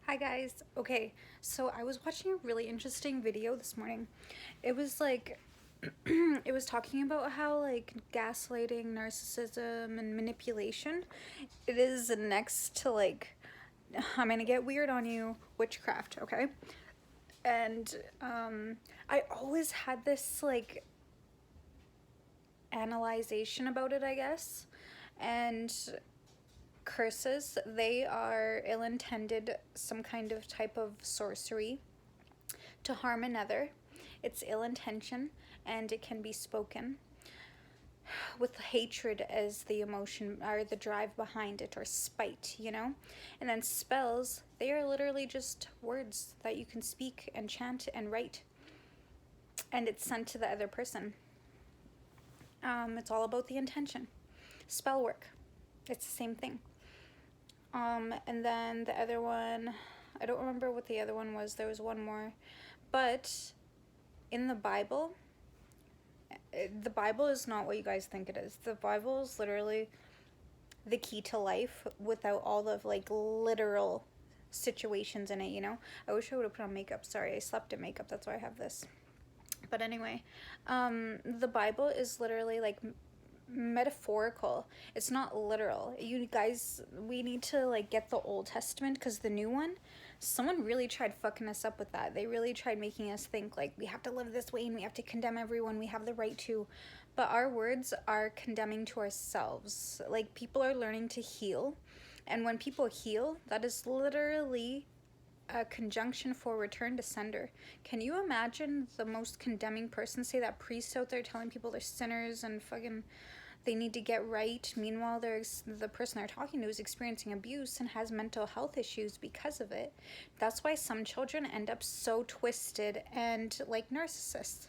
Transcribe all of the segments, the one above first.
Hi guys. Okay, so I was watching a really interesting video this morning. It was like it was talking about how like gaslighting, narcissism and manipulation it is next to like I'm going to get weird on you, witchcraft, okay? And I always had this like analyzation about it, I guess. And curses, they are ill-intended, some kind of type of sorcery to harm another. It's ill intention and it can be spoken with hatred as the emotion or the drive behind it, or spite, you know? And then spells, they are literally just words that you can speak and chant and write, and it's sent to the other person. It's all about the intention. Spell work, it's the same thing. And then the other one, I don't remember what the other one was. There was one more. But in the Bible is not what you guys think it is. The Bible is literally the key to life without all the like literal situations in it, you know? I wish I would have put on makeup. Sorry, I slept in makeup. That's why I have this. But anyway, the Bible is literally like metaphorical. It's not literal. You guys, we need to like get the Old Testament, because the new one, someone really tried fucking us up with that. They really tried making us think like we have to live this way and we have to condemn everyone. We have the right to. But our words are condemning to ourselves. Like, people are learning to heal. And when people heal, that is literally a conjunction for return to sender. Can you imagine the most condemning person? Say that priest out there telling people they're sinners and fucking they need to get right. Meanwhile, the person they're talking to is experiencing abuse and has mental health issues because of it. That's why some children end up so twisted and like narcissists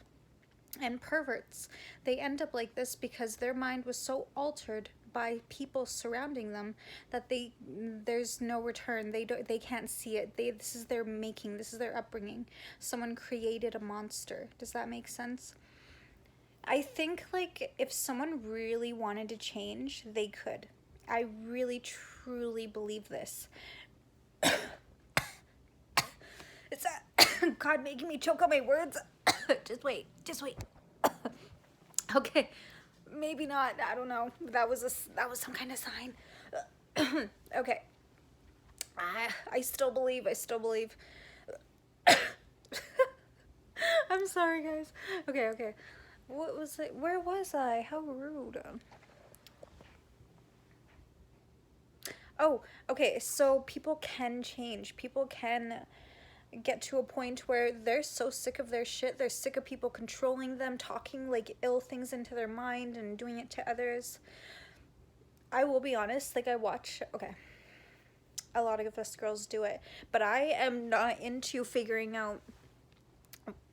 and perverts. They end up like this because their mind was so altered by people surrounding them that there's no return. They can't see it. This is their making. This is their upbringing. Someone created a monster. Does that make sense? I think like if someone really wanted to change, they could. I really truly believe this. It's God making me choke on my words. Just wait. Just wait. Okay. Maybe not. I don't know. That was some kind of sign. Okay. I still believe. I still believe. I'm sorry, guys. Okay, okay. What was it? Where was I? How rude. Oh, okay. So people can change. People can get to a point where they're so sick of their shit. They're sick of people controlling them, talking like ill things into their mind and doing it to others. I will be honest, like I watch, okay, a lot of us girls do it, but I am not into figuring out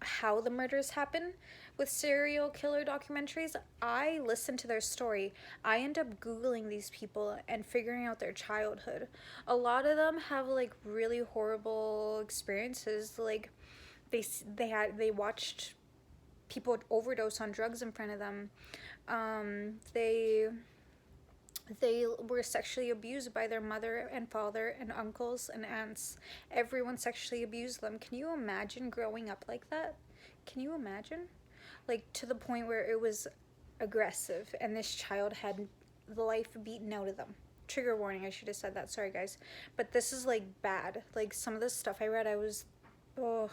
how the murders happen with serial killer documentaries. I listen to their story. I end up Googling these people and figuring out their childhood. A lot of them have like really horrible experiences. Like they watched people overdose on drugs in front of them. They were sexually abused by their mother and father and uncles and aunts. Everyone sexually abused them. Can you imagine growing up like that? Can you imagine? Like, to the point where it was aggressive and this child had the life beaten out of them. Trigger warning, I should have said that. Sorry, guys. But this is like bad. Like, some of the stuff I read, I was, oh,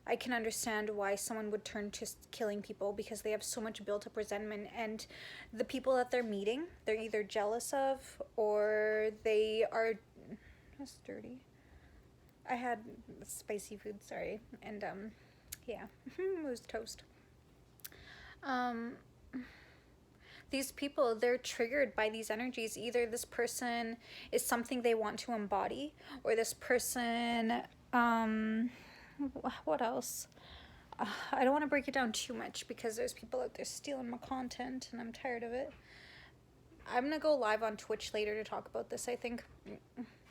I can understand why someone would turn to killing people, because they have so much built up resentment, and the people that they're meeting, they're either jealous of or they are. That's dirty. I had spicy food, sorry, and yeah, it was toast. Um, these people, they're triggered by these energies. Either this person is something they want to embody, or this person, what else? I don't want to break it down too much because there's people out there stealing my content and I'm tired of it. I'm gonna go live on Twitch later to talk about this, I think.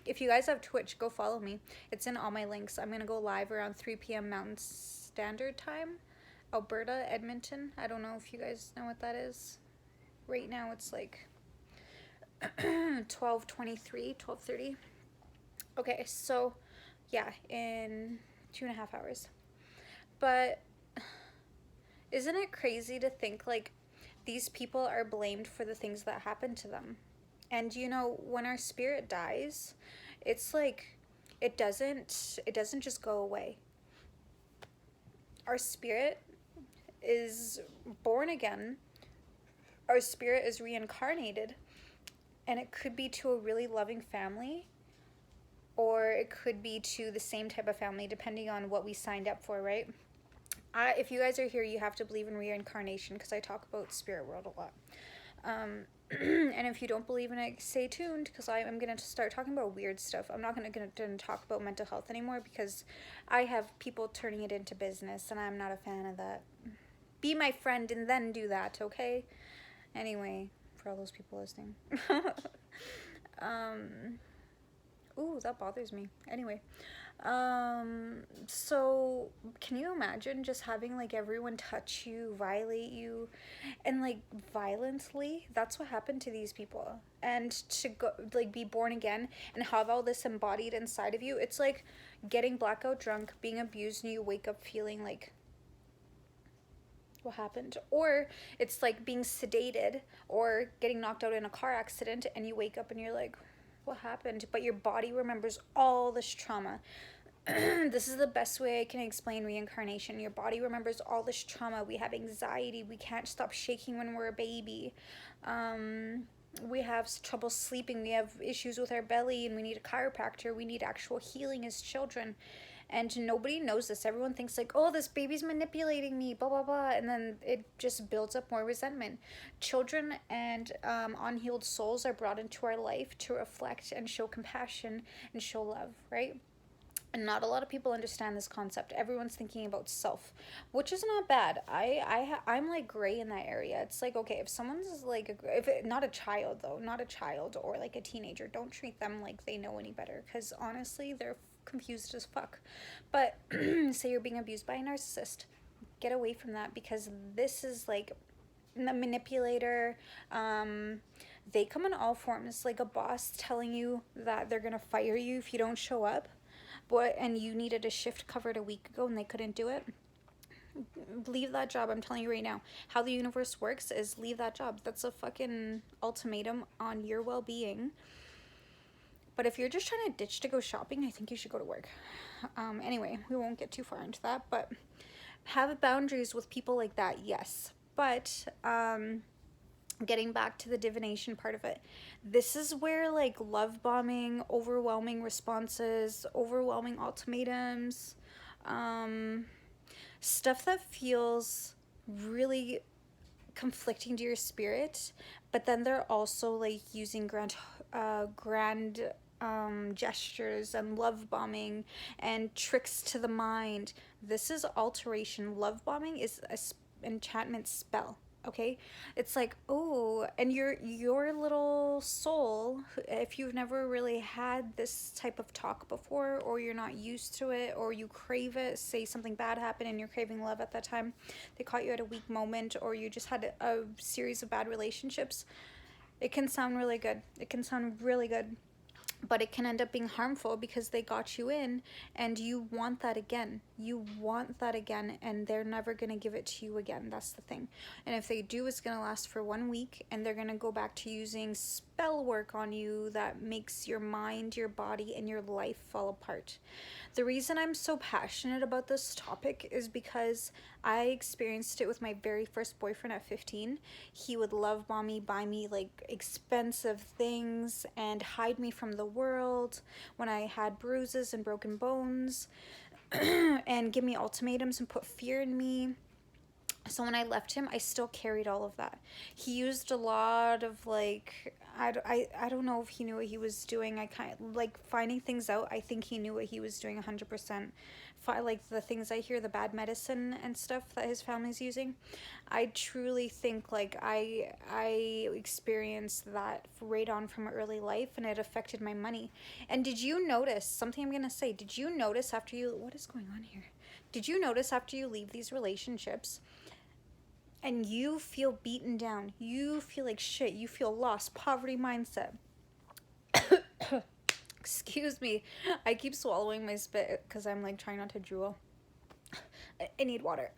If you guys have Twitch, go follow me. It's in all my links. I'm gonna go live around 3 p.m. Mountain Standard Time. Alberta, Edmonton. I don't know if you guys know what that is. Right now it's like 12:23, 12:30. Okay, so Yeah, in 2.5 hours. But isn't it crazy to think like these people are blamed for the things that happen to them? And you know, when our spirit dies, it's like it doesn't just go away. Our spirit is born again. Our spirit is reincarnated, and it could be to a really loving family, or it could be to the same type of family depending on what we signed up for, right? If you guys are here, you have to believe in reincarnation because I talk about spirit world a lot. And if you don't believe in it, stay tuned because I'm going to start talking about weird stuff. I'm not going to talk about mental health anymore because I have people turning it into business and I'm not a fan of that. Be my friend and then do that, okay? Anyway, for all those people listening. Ooh, that bothers me. Anyway, so can you imagine just having like everyone touch you, violate you, and like violently? That's what happened to these people. And to go like be born again and have all this embodied inside of you, it's like getting blackout drunk, being abused, and you wake up feeling like what happened, or it's like being sedated or getting knocked out in a car accident and you wake up and you're like what happened, but your body remembers all this trauma. This is the best way I can explain reincarnation. Your body remembers all this trauma. We have anxiety. We can't stop shaking when we're a baby. We have trouble sleeping. We have issues with our belly and we need a chiropractor. We need actual healing as children. And nobody knows this. Everyone thinks like, oh, this baby's manipulating me, blah, blah, blah. And then it just builds up more resentment. Children and unhealed souls are brought into our life to reflect and show compassion and show love, right? And not a lot of people understand this concept. Everyone's thinking about self, which is not bad. I'm like gray in that area. It's like, okay, if someone's like if it, not a child though, not a child or like a teenager, don't treat them like they know any better because honestly, they're confused as fuck. But say you're being abused by a narcissist, get away from that because this is like the manipulator. They come in all forms, like a boss telling you that they're gonna fire you if you don't show up, but and you needed a shift covered a week ago and they couldn't do it. Leave that job. I'm telling you right now. How the universe works is leave that job. That's a fucking ultimatum on your well-being. But if you're just trying to ditch to go shopping, I think you should go to work. Anyway, we won't get too far into that, but have boundaries with people like that, yes. But getting back to the divination part of it, this is where like love bombing, overwhelming responses, overwhelming ultimatums, stuff that feels really conflicting to your spirit, but then they're also like using grand gestures and love bombing and tricks to the mind. This is alteration. Love bombing is a enchantment spell. Okay, it's like, oh, and your little soul, if you've never really had this type of talk before, or you're not used to it, or you crave it, say something bad happened and you're craving love at that time, they caught you at a weak moment, or you just had a series of bad relationships, it can sound really good. It can sound really good, but it can end up being harmful because they got you in and you want that again. You want that again, and they're never going to give it to you again. That's the thing. And if they do, it's going to last for 1 week and they're going to go back to using spell work on you that makes your mind, your body, and your life fall apart. The reason I'm so passionate about this topic is because I experienced it with my very first boyfriend at 15. He would love bomb me, buy me like expensive things, and hide me from the world when I had bruises and broken bones, and give me ultimatums and put fear in me. So when I left him, I still carried all of that. He used a lot of like, I don't know if he knew what he was doing. I kind of like finding things out. I think he knew what he was doing 100%. Like the things I hear, the bad medicine and stuff that his family's using, I truly think like I experienced that right on from early life, and it affected my money. And did you notice something I'm gonna say? Did you notice after you, what is going on here? Did you notice after you leave these relationships and you feel beaten down, you feel like shit, you feel lost, poverty mindset, Excuse me. I keep swallowing my spit because I'm like trying not to drool. I need water.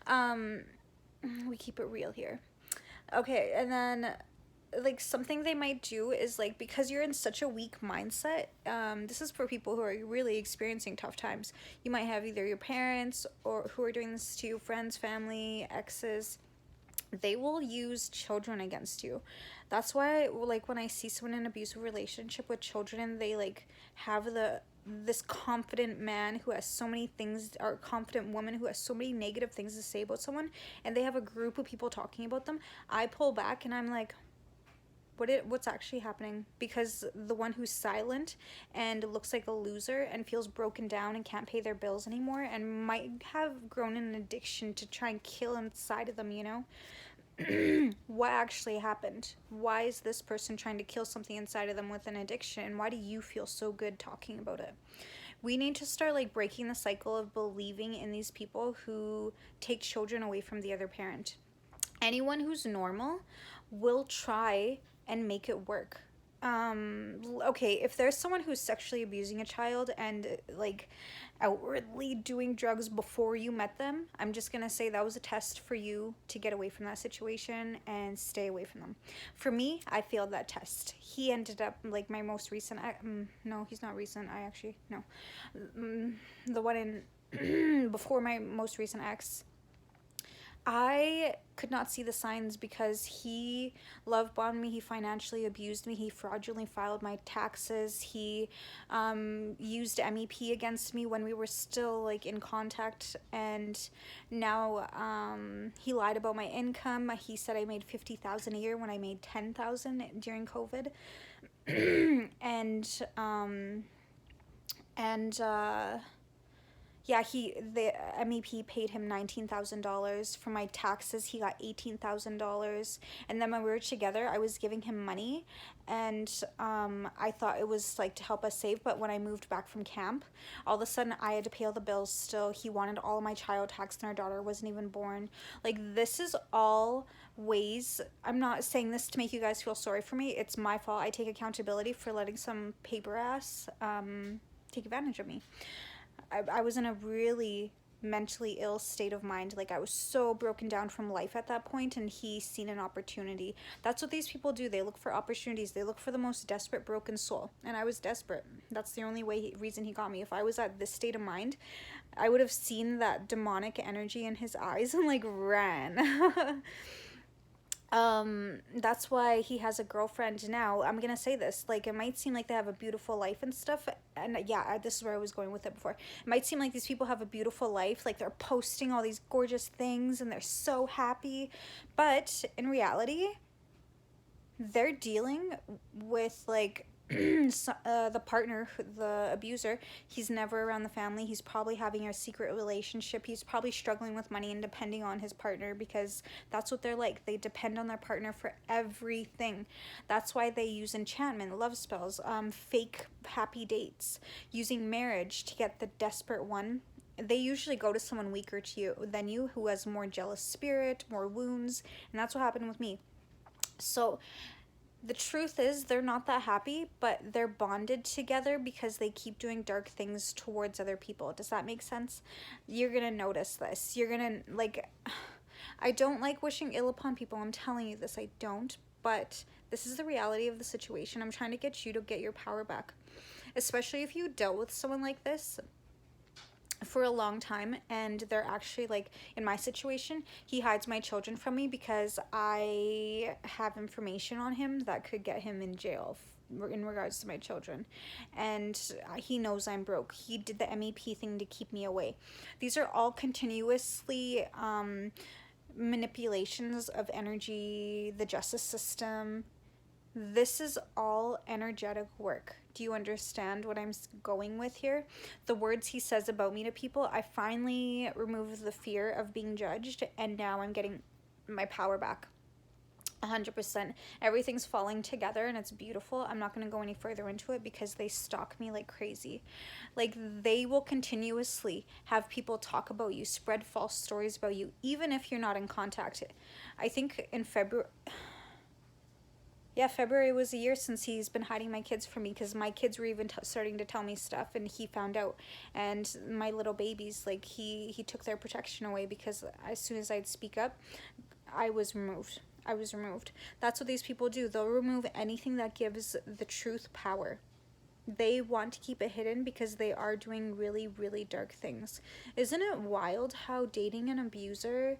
um, we keep it real here. Okay, and then like something they might do is like, because you're in such a weak mindset, this is for people who are really experiencing tough times. You might have either your parents or who are doing this to you, friends, family, exes. They will use children against you. That's why, like, when I see someone in an abusive relationship with children and they like have this confident man who has so many things, or confident woman who has so many negative things to say about someone, and they have a group of people talking about them, I pull back and I'm like, what's actually happening? Because the one who's silent and looks like a loser and feels broken down and can't pay their bills anymore and might have grown an addiction to try and kill inside of them, you know? What actually happened? Why is this person trying to kill something inside of them with an addiction? Why do you feel so good talking about it? We need to start like breaking the cycle of believing in these people who take children away from the other parent. Anyone who's normal will try and make it work. Okay, if there's someone who's sexually abusing a child and like outwardly doing drugs before you met them, I'm just gonna say that was a test for you to get away from that situation and stay away from them. For me, I failed that test. He ended up like my most recent, no, he's not recent. I actually, no, the one in, before my most recent ex. I could not see the signs because he love bombed me, he financially abused me, he fraudulently filed my taxes, he used MEP against me when we were still like in contact, and now he lied about my income. He said I made $50,000 a year when I made $10,000 during COVID. And yeah, the MEP paid him $19,000 for my taxes. He got $18,000, and then when we were together, I was giving him money, and I thought it was like to help us save. But when I moved back from camp, all of a sudden I had to pay all the bills. Still, he wanted all of my child tax, and our daughter wasn't even born. Like, this is all ways. I'm not saying this to make you guys feel sorry for me. It's my fault. I take accountability for letting some paper ass take advantage of me. I was in a really mentally ill state of mind. Like, I was so broken down from life at that point, and he seen an opportunity. That's what these people do. They look for opportunities. They look for the most desperate, broken soul. And I was desperate. That's the only reason he got me. If I was at this state of mind, I would have seen that demonic energy in his eyes and like ran. That's why he has a girlfriend now. I'm gonna say this, like, it might seem like they have a beautiful life and stuff, and yeah, this is where I was going with it before. It might seem like these people have a beautiful life, like they're posting all these gorgeous things and they're so happy, but in reality, they're dealing with like the partner, the abuser. He's never around the family. He's probably having a secret relationship. He's probably struggling with money and depending on his partner, because that's what they're like. They depend on their partner for everything. That's why they use enchantment, love spells, fake happy dates, using marriage to get the desperate one. They usually go to someone weaker than you, who has more jealous spirit, more wounds, and that's what happened with me. So the truth is, they're not that happy, but they're bonded together because they keep doing dark things towards other people. Does that make sense? You're gonna notice this. You're gonna, like, I don't like wishing ill upon people. I'm telling you this, I don't. But this is the reality of the situation. I'm trying to get you to get your power back. Especially if you dealt with someone like this for a long time, and they're actually, like, in my situation, he hides my children from me because I have information on him that could get him in jail in regards to my children, and he knows I'm broke. He did the MEP thing to keep me away. These are all continuously manipulations of energy, the justice system. This is all energetic work. Do you understand what I'm going with here? The words he says about me to people, I finally removed the fear of being judged, and now I'm getting my power back. 100%. Everything's falling together and it's beautiful. I'm not going to go any further into it because they stalk me like crazy. Like, they will continuously have people talk about you, spread false stories about you, even if you're not in contact. I think in February... Yeah, February was a year since he's been hiding my kids from me, because my kids were even starting to tell me stuff, and he found out. And my little babies, like, he took their protection away, because as soon as I'd speak up, I was removed. I was removed. That's what these people do. They'll remove anything that gives the truth power. They want to keep it hidden because they are doing really, really dark things. Isn't it wild how dating an abuser,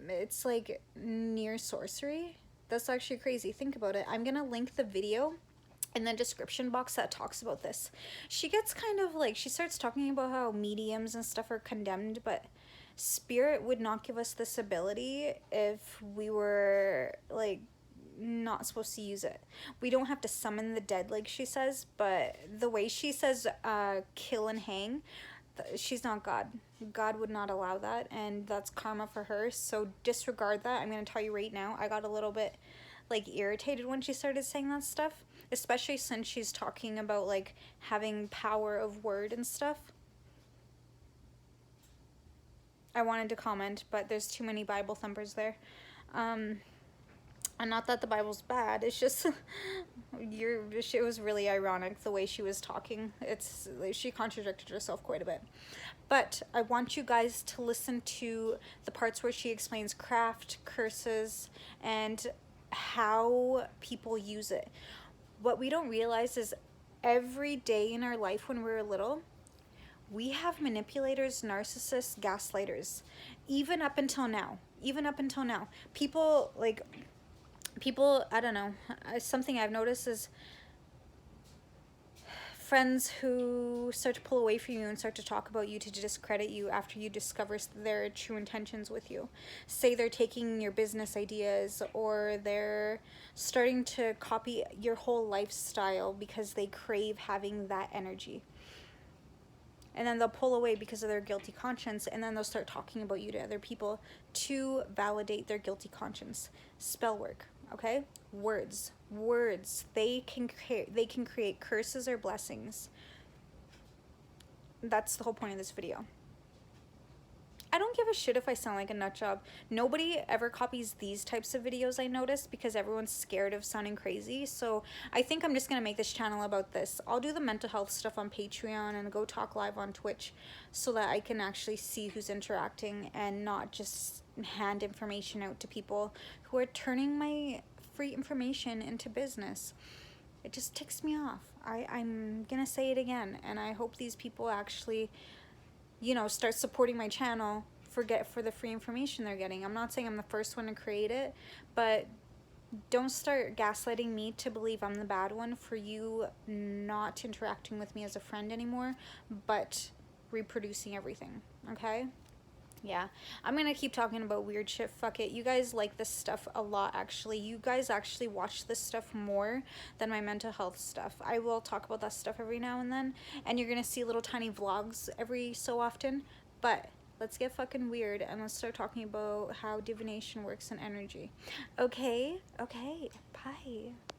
it's like near sorcery? That's actually crazy. Think about it. I'm gonna link the video in the description box that talks about this. She gets kind of like, she starts talking about how mediums and stuff are condemned, but spirit would not give us this ability if we were like not supposed to use it. We don't have to summon the dead like she says, but the way she says kill and hang, she's not God. God would not allow that, and that's karma for her. So disregard that. I'm going to tell you right now, I got a little bit like irritated when she started saying that stuff, especially since she's talking about like having power of word and stuff. I wanted to comment, but there's too many Bible thumpers there. And not that the Bible's bad, it's just it was really ironic the way she was talking. It's she contradicted herself quite a bit. But I want you guys to listen to the parts where she explains craft, curses, and how people use it. What we don't realize is every day in our life when we were little, we have manipulators, narcissists, gaslighters, even up until now. Even up until now. People, I don't know, something I've noticed is friends who start to pull away from you and start to talk about you to discredit you after you discover their true intentions with you. Say they're taking your business ideas, or they're starting to copy your whole lifestyle because they crave having that energy. And then they'll pull away because of their guilty conscience, and then they'll start talking about you to other people to validate their guilty conscience. Spell work, okay? Words. They can create curses or blessings. That's the whole point of this video. I don't give a shit if I sound like a nut job. Nobody ever copies these types of videos, I noticed, because everyone's scared of sounding crazy. So I think I'm just going to make this channel about this. I'll do the mental health stuff on Patreon and go talk live on Twitch so that I can actually see who's interacting and not just hand information out to people who are turning my free information into business. It just ticks me off. I'm going to say it again, and I hope these people actually, you know, start supporting my channel for the free information they're getting. I'm not saying I'm the first one to create it, but don't start gaslighting me to believe I'm the bad one for you not interacting with me as a friend anymore, but reproducing everything, okay? Yeah, I'm gonna keep talking about weird shit. Fuck it. You guys like this stuff a lot, actually. You guys actually watch this stuff more than my mental health stuff. I will talk about that stuff every now and then, and you're gonna see little tiny vlogs every so often, but let's get fucking weird and let's start talking about how divination works and energy. Okay? Okay, bye.